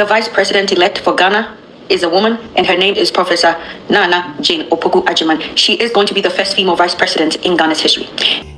The Vice President-elect for Ghana is a woman, and her name is Professor Nana Jane Opoku Ajiman. She is going to be the first female vice president in Ghana's history.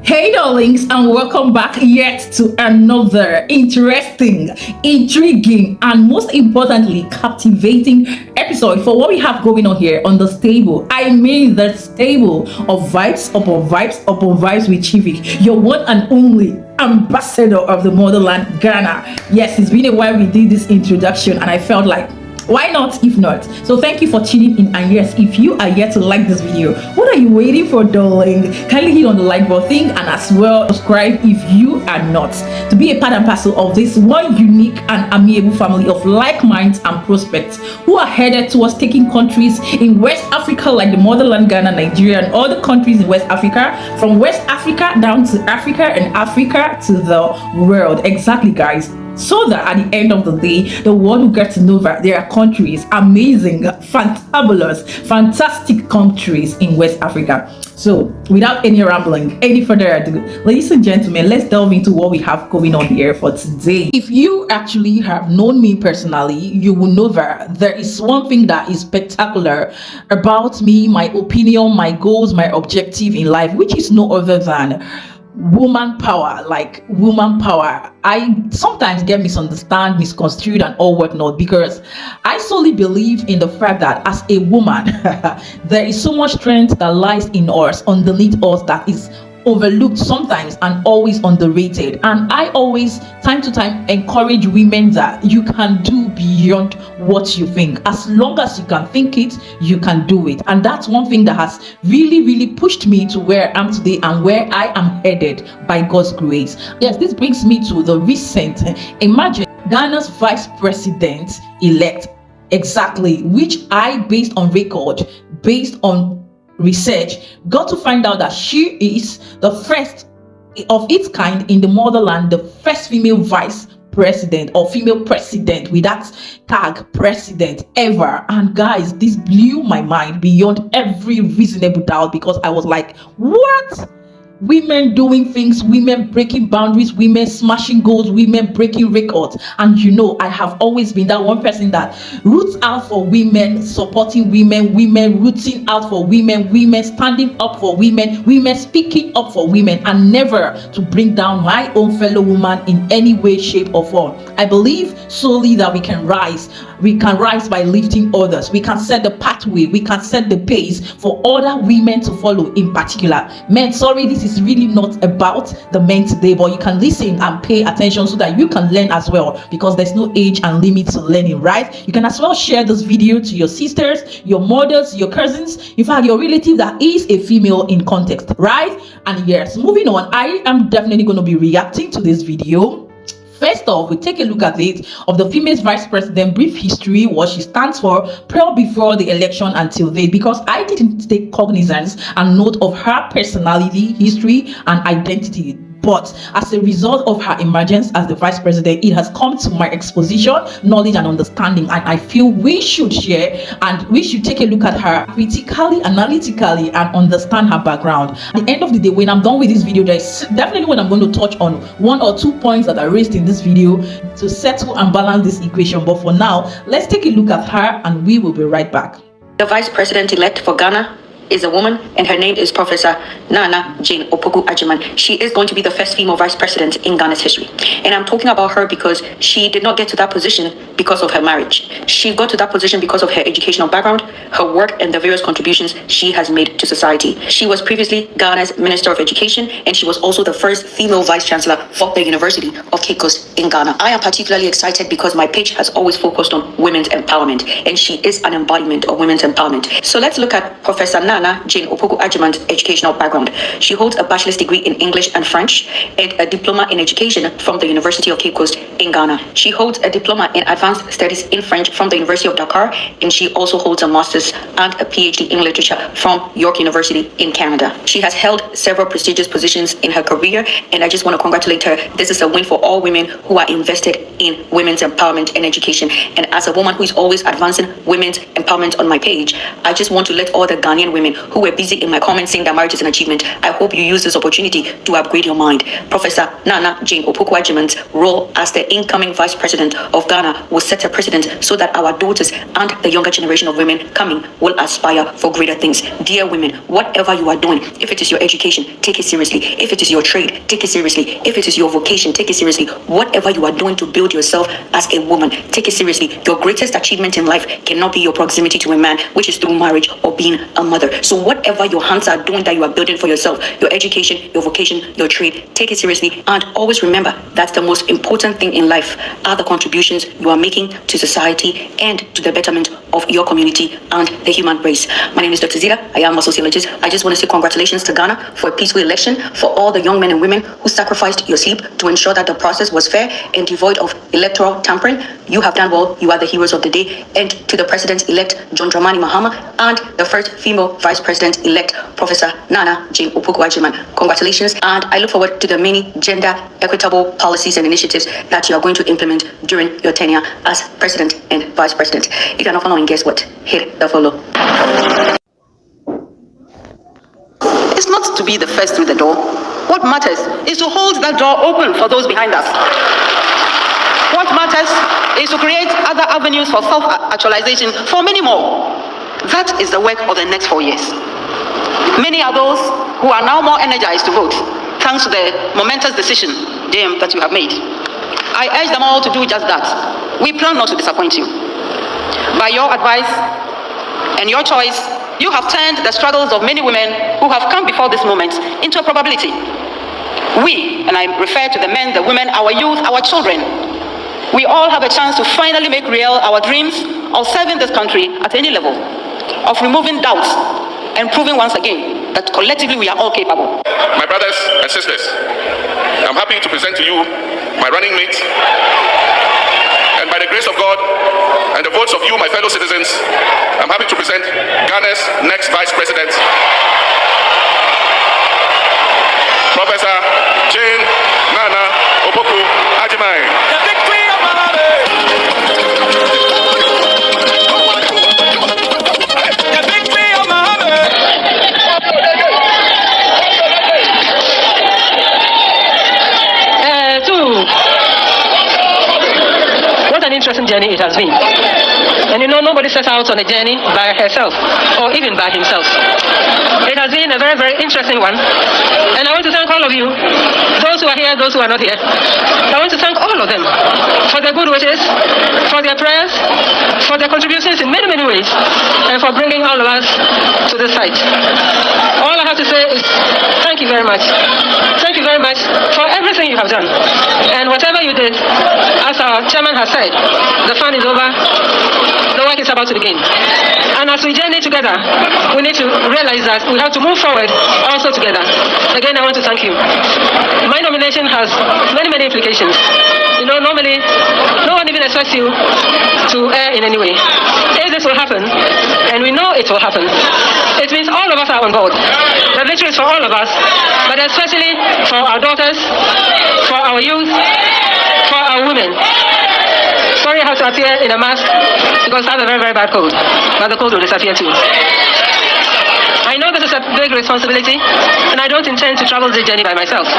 Hey darlings, and welcome back yet to another interesting, intriguing, and most importantly captivating episode for what we have going on here on the stable. I mean the stable of vibes upon vibes upon vibes with Chivik, your one and only ambassador of the motherland, Ghana. Yes, it's been a while we did this introduction, and I felt like, why not if not? So thank you for tuning in, and yes, if you are yet to like this video, what are you waiting for, darling? Kindly hit on the like button and as well subscribe if you are not, to be a part and parcel of this one unique and amiable family of like minds and prospects who are headed towards taking countries in West Africa like the motherland Ghana, Nigeria, and all the countries in West Africa, from West Africa down to Africa and Africa to the world. Exactly, guys. So that at the end of the day, the world will get to know that there are countries, amazing, fantabulous, fantastic countries in West Africa. So without any rambling, any further ado, ladies and gentlemen, let's delve into what we have going on here for today. If you actually have known me personally, you will know that there is one thing that is spectacular about me, my opinion, my goals, my objective in life, which is no other than woman power. Like woman power, I sometimes get misunderstood, misconstrued, and all whatnot, because I solely believe in the fact that as a woman there is so much strength that lies in us, underneath us, that is overlooked sometimes and always underrated. And I always, time to time, encourage women that you can do beyond what you think. As long as you can think it, you can do it. And that's one thing that has really pushed me to where I am today and where I am headed by God's grace. Yes, this brings me to the recent, imagine, Ghana's vice president elect, exactly, which I, based on record, based on research, got to find out that she is the first of its kind in the motherland, the first female vice president or female president with that tag president ever. And guys, this blew my mind beyond every reasonable doubt, because I was like, what? Women doing things, women breaking boundaries, women smashing goals, women breaking records. And you know, I have always been that one person that roots out for women, supporting women, women rooting out for women, women standing up for women, women speaking up for women, and never to bring down my own fellow woman in any way, shape, or form. I believe solely that we can rise. We can rise by lifting others. We can set the pathway. We can set the pace for other women to follow, in particular. Men, sorry, this is really not about the men today, but you can listen and pay attention so that you can learn as well, because there's no age and limit to learning, right? You can as well share this video to your sisters, your mothers, your cousins, in fact, your relative that is a female in context, right? And yes, moving on, I am definitely going to be reacting to this video. First off, we take a look at it of the female vice president, brief history, what she stands for prior before the election until date, because I didn't take cognizance and note of her personality, history, and identity. But as a result of her emergence as the vice president, it has come to my exposition, knowledge, and understanding. And I feel we should share and we should take a look at her critically, analytically, and understand her background. At the end of the day, when I'm done with this video, there's definitely when I'm going to touch on one or two points that are raised in this video to settle and balance this equation. But for now, let's take a look at her and we will be right back. The Vice President-elect for Ghana is a woman, and her name is Professor Nana Jane Opoku Ajiman. She is going to be the first female vice president in Ghana's history. And I'm talking about her because she did not get to that position because of her marriage. She got to that position because of her educational background, her work, and the various contributions she has made to society. She was previously Ghana's Minister of Education, and she was also the first female vice chancellor for the University of Cape Coast in Ghana. I am particularly excited because my page has always focused on women's empowerment, and she is an embodiment of women's empowerment. So let's look at Professor Nana Jane Opoku Ajiman's educational background. She holds a bachelor's degree in English and French and a diploma in education from the University of Cape Coast in Ghana. She holds a diploma in advanced studies in French from the University of Dakar, and she also holds a master's and a PhD in literature from York University in Canada. She has held several prestigious positions in her career, and I just want to congratulate her. This is a win for all women who are invested in women's empowerment and education. And as a woman who is always advancing women's empowerment on my page, I just want to let all the Ghanaian women women who were busy in my comments saying that marriage is an achievement, I hope you use this opportunity to upgrade your mind. Professor Nana Jane Opoku Agyemang's role as the incoming Vice President of Ghana will set a precedent so that our daughters and the younger generation of women coming will aspire for greater things. Dear women, whatever you are doing, if it is your education, take it seriously. If it is your trade, take it seriously. If it is your vocation, take it seriously. Whatever you are doing to build yourself as a woman, take it seriously. Your greatest achievement in life cannot be your proximity to a man, which is through marriage or being a mother. So whatever your hands are doing that you are building for yourself, your education, your vocation, your trade, take it seriously. And always remember that the most important thing in life are the contributions you are making to society and to the betterment of your community and the human race. My name is Dr. Zita. I am a sociologist. I just want to say congratulations to Ghana for a peaceful election, for all the young men and women who sacrificed your sleep to ensure that the process was fair and devoid of electoral tampering. You have done well. You are the heroes of the day. And to the President-elect John Dramani Mahama and the first female Vice President-elect Professor Nana Jane Opoku Agyemang, congratulations. And I look forward to the many gender equitable policies and initiatives that you are going to implement during your tenure as President and Vice President. If you are not following, guess what? Hit the follow. It's not to be the first through the door. What matters is to hold that door open for those behind us. What matters is to create other avenues for self-actualization for many more. That is the work of the next 4 years. Many are those who are now more energized to vote, thanks to the momentous decision, JM, that you have made. I urge them all to do just that. We plan not to disappoint you. By your advice and your choice, you have turned the struggles of many women who have come before this moment into a probability. We, and I refer to the men, the women, our youth, our children, we all have a chance to finally make real our dreams of serving this country at any level, of removing doubts and proving once again that collectively we are all capable. My brothers and sisters, I'm happy to present to you my running mate, and by the grace of God and the votes of you, my fellow citizens, I'm happy to present Ghana's next Vice President, Professor Jane Nana Opoku Agyemang. The victory of Malawi! The victory of Malawi! What an interesting journey it has been. And you know, nobody sets out on a journey by herself or even by himself. It has been a very, very interesting one. And I want to thank all of you, those who are here, those who are not here. I want to thank all of them for their good wishes, for their prayers, for their contributions in many, many ways, and for bringing all of us to this site. All I have to say is thank you very much. Thank you very much for everything you have done. And whatever you did, as our chairman has said, the fun is over, the work is about to begin. And as we journey together, we need to realize that we have to move forward also together. Again, I want to thank you. My nomination has many, many implications. You know, normally, no one even expects you to err in any way. If this will happen, and we know it will happen, it means all of us are on board. The victory is for all of us, but especially for our daughters, for our youth, for our women. Sorry I have to appear in a mask because I have a very, very bad cold, but the cold will disappear too. I know this is a big responsibility, and I don't intend to travel this journey by myself.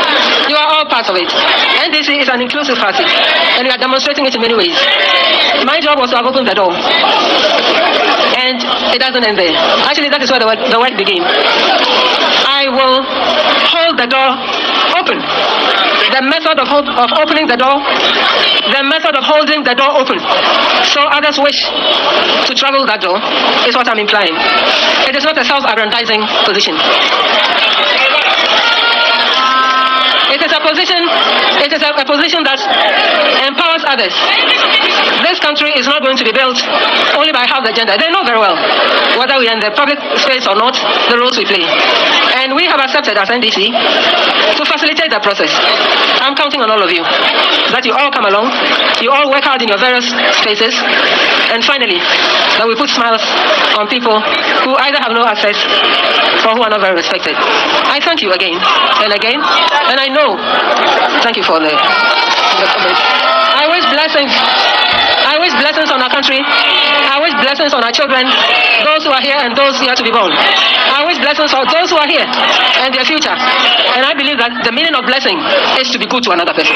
You are all part of it. NDC is an inclusive party, and we are demonstrating it in many ways. My job was to have opened the door, and it doesn't end there. Actually, that is where the work began. I will hold the door open. The method of opening the door, the method of holding the door open, so others wish to travel that door, is what I'm implying. It is not a self-aggrandizing position. It is a position that empowers others. This country is not going to be built only by half the gender. They know very well whether we are in the public space or not, the roles we play. And we have accepted as NDC to facilitate that process. I'm counting on all of you, that you all come along, you all work hard in your various spaces, and finally, that we put smiles on people who either have no access or who are not very respected. I thank you again and again, and I know, thank you for the comments. I wish blessings on our country. I wish blessings blessings on our children, those who are here and those yet to be born. I wish blessings for those who are here and their future. And I believe that the meaning of blessing is to be good to another person.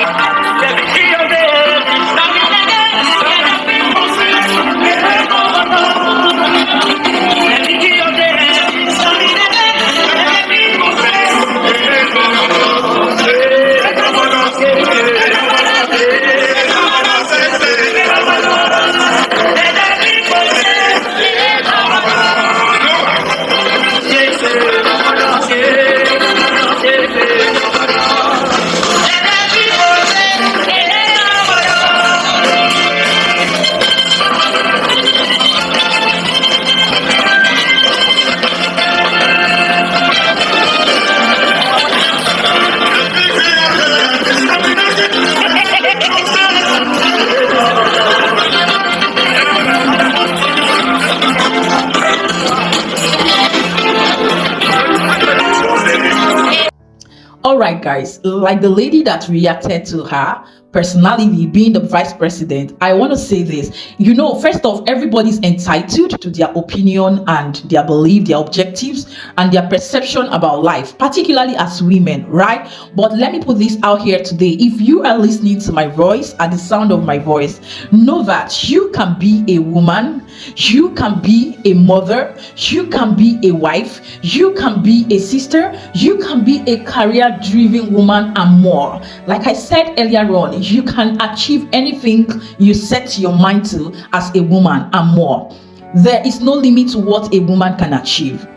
All right, guys, like the lady that reacted to her personality being the vice president, I want to say this. You know, first off, everybody's entitled to their opinion and their belief, their objectives, and their perception about life, particularly as women, right? But let me put this out here today. If you are listening to my voice and the sound of my voice, know that you can be a woman, you can be a mother, you can be a wife, you can be a sister, you can be a career-driven woman, and more. Like I said earlier on, you can achieve anything you set your mind to as a woman and more. There is no limit to what a woman can achieve.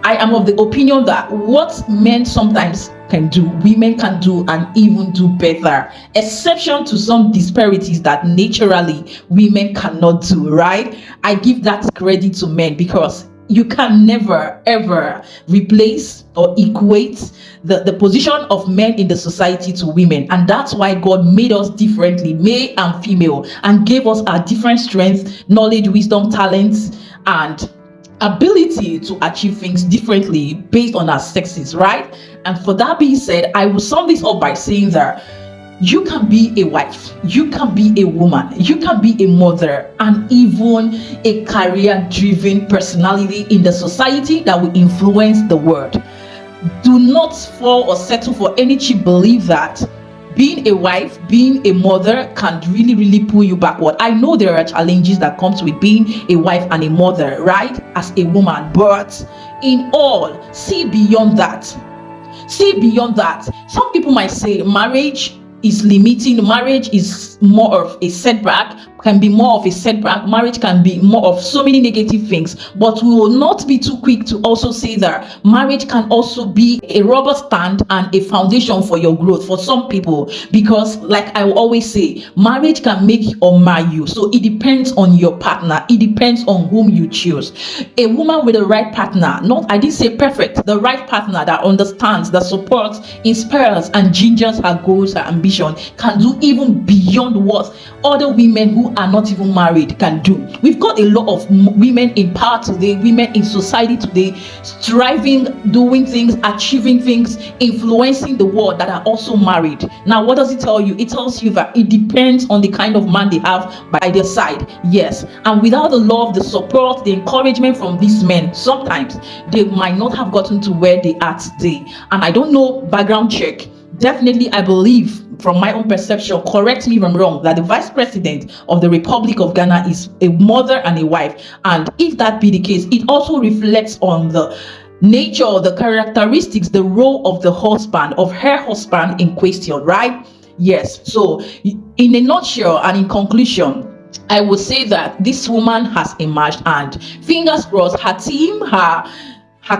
I am of the opinion that what men sometimes can do, women can do and even do better, exception to some disparities that naturally women cannot do, right? I give that credit to men because you can never ever replace or equate the position of men in the society to women, and that's why God made us differently, male and female, and gave us our different strengths, knowledge, wisdom, talents, and ability to achieve things differently based on our sexes, right? And for that being said, I will sum this up by saying that you can be a wife, you can be a woman, you can be a mother, and even a career-driven personality in the society that will influence the world. Do not fall or settle for any cheap belief that being a wife, being a mother can really pull you backward. I know there are challenges that comes with being a wife and a mother, right, as a woman, but in all, see beyond that. See beyond that. Some people might say marriage is limiting, marriage is more of a setback, can be more of a setback, marriage can be more of so many negative things, but we will not be too quick to also say that marriage can also be a rubber stand and a foundation for your growth for some people, because like I will always say, marriage can make or mar you. So it depends on your partner, it depends on whom you choose. A woman with the right partner, not, I didn't say perfect, the right partner that understands, that supports, inspires and gingers her goals, her ambition, can do even beyond what other women who are not even married can do. We've got a lot of women in power today, women in society today, striving, doing things, achieving things, influencing the world, that are also married. Now, what does it tell you? It tells you that it depends on the kind of man they have by their side. Yes, and without the love, the support, the encouragement from these men, sometimes they might not have gotten to where they are today. And I don't know, background check. Definitely, I believe, from my own perception, correct me if I'm wrong, that the vice president of the Republic of Ghana is a mother and a wife. And if that be the case, it also reflects on the nature, the characteristics, the role of the husband, of her husband in question, right? Yes. So in a nutshell and in conclusion, I would say that this woman has emerged, and fingers crossed, her team, her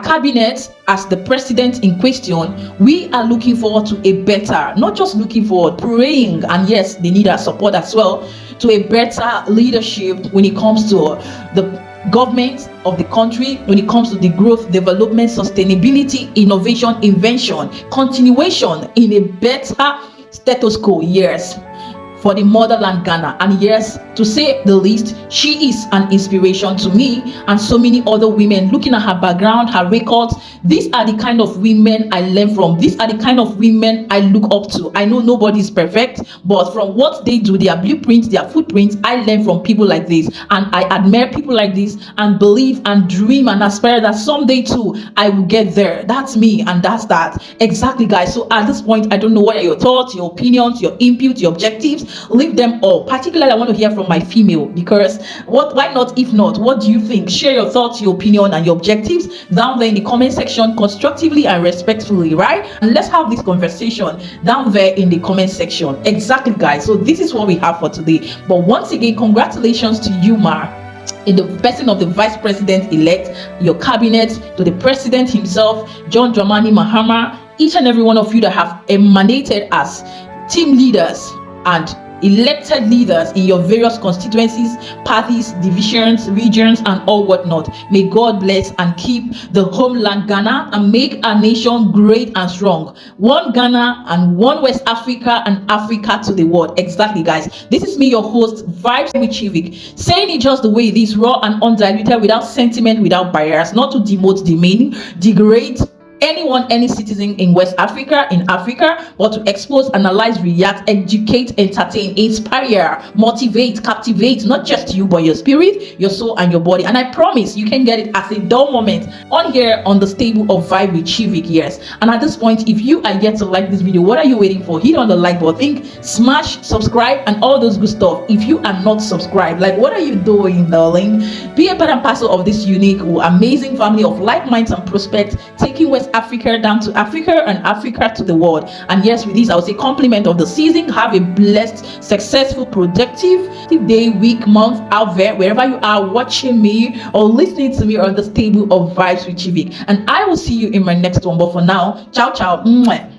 cabinet, as the president in question, we are looking forward to a better, not just looking forward, praying, and yes, they need our support as well, to a better leadership when it comes to the government of the country, when it comes to the growth, development, sustainability, innovation, invention, continuation in a better status quo. Yes. for the motherland Ghana. And yes, to say the least, she is an inspiration to me and so many other women. Looking at her background, her records, these are the kind of women I learn from. These are the kind of women I look up to. I know nobody is perfect, but from what they do, their blueprints, their footprints, I learn from people like this. And I admire people like this and believe and dream and aspire that someday too I will get there. That's me, and that's that. Exactly, guys. So at this point, I don't know what are your thoughts, your opinions, your input, your objectives. Leave them all. Particularly, I want to hear from my female, because why not? If not, what do you think? Share your thoughts, your opinion, and your objectives down there in the comment section, constructively and respectfully, right? And let's have this conversation down there in the comment section. Exactly, guys. So this is what we have for today. But once again, congratulations to you, Ma, in the person of the vice president-elect, your cabinet, to the president himself, John Dramani Mahama, each and every one of you that have emanated as team leaders and elected leaders in your various constituencies, parties, divisions, regions, and all whatnot. May God bless and keep the homeland Ghana and make our nation great and strong. One Ghana and one West Africa and Africa to the world. Exactly, guys. This is me, your host, Vibes with Chivik, saying it just the way it is, raw and undiluted, without sentiment, without bias, not to demote, demean, degrade anyone, any citizen in West Africa, in Africa, but to expose, analyze, react, educate, entertain, inspire, motivate, captivate, not just you, but your spirit, your soul, and your body. And I promise you can get it at a dull moment on here on the stable of Vibe with Chivik. Yes. And at this point, if you are yet to like this video, what are you waiting for? Hit on the like button, smash, subscribe, and all those good stuff. If you are not subscribed, like, what are you doing, darling? Be a part and parcel of this unique, amazing family of like minds and prospects, taking West Africa down to Africa and Africa to the world. And yes, with this, I would say compliment of the season. Have a blessed, successful, productive day, week, month out there, wherever you are watching me or listening to me on the stable of Vibes with Chivik. And I will see you in my next one. But for now, ciao, ciao. Mwah.